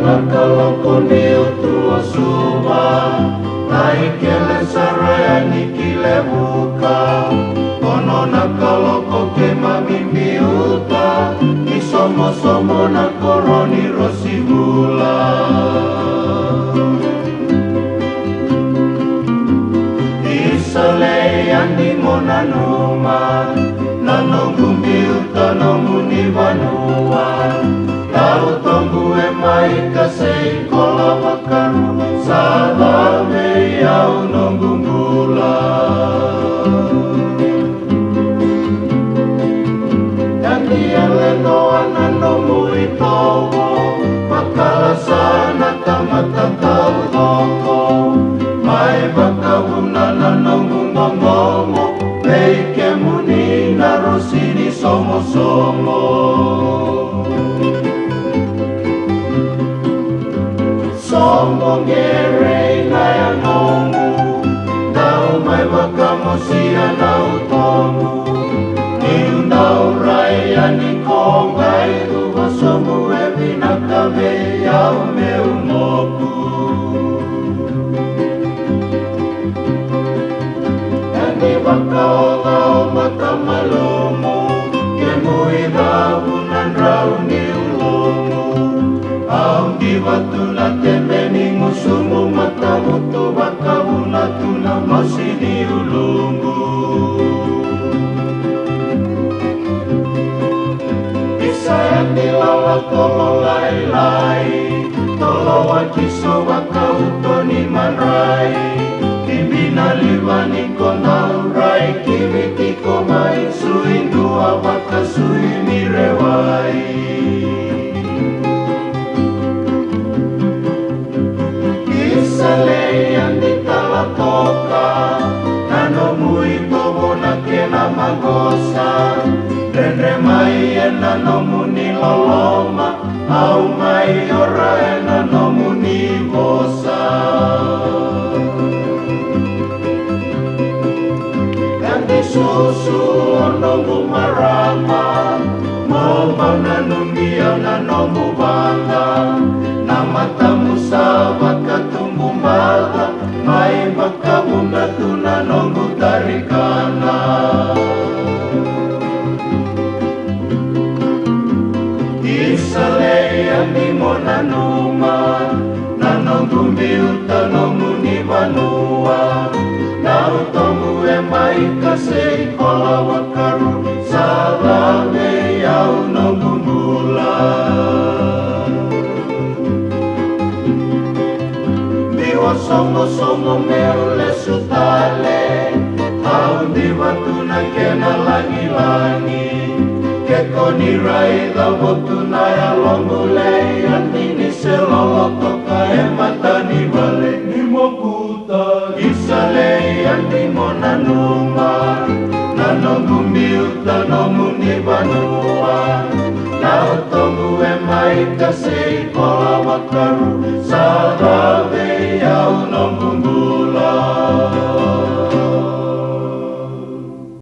Nakaloko ni utua suma naikele sarayani kile buka kono nakaloko ke mamimbi uta isomo-somo na koroni rosibula isale yandi monanuma nanongumbi uta nomuni vanua Tau tonggu mai kasei kola wakaru Salame yau nonggu gula Yangi ale no anano mui towo Makala sana tamata tau toko Mai bakawuna nanonggu ngongomo Peike muni narosini somo-somo Somo ngere ngaya nomu Nau mai wakamo sia nau tomu Niu nau raya ni kongai Tuwa somu e vinakame yau me umoku Yani wakaola o matamalumu Kemui rahunan rau ni ulomu Aung di watu na temeni musumu matamu tu wakawu na tuna masih di ulungu Isayang dilala tolo lai-lai Tolo wakiso wakawu toni manrai Kibina liwani kona urai Kiwiti komai suindu awakasui mirewai Sale yang ditalatoka Nanomui tomo na kena magosa Renre mai e nanomuni loloma Au mai ora e nanomuni bosa Ganti susu onomu marama Mau nanumi au nanomu bangga Namatamu sahabat katumbu mbaga Mai makabunga tuna nongu tarikana Isale yang dimona numa Nanongu miuta nomu ni vanua Nautomu e mai kasei kola wakaru Salame yau nongu mula Somo-somo meule sutale Taun di watu na kena langi-langi Kekoni rai lawotu na ya longule Antini seloloto kae mata ni bale Ni mokuta Isale yanti monanuma Nanongu miuta nomu ni vanua Nautongu e mai kasei kola wakaru Sada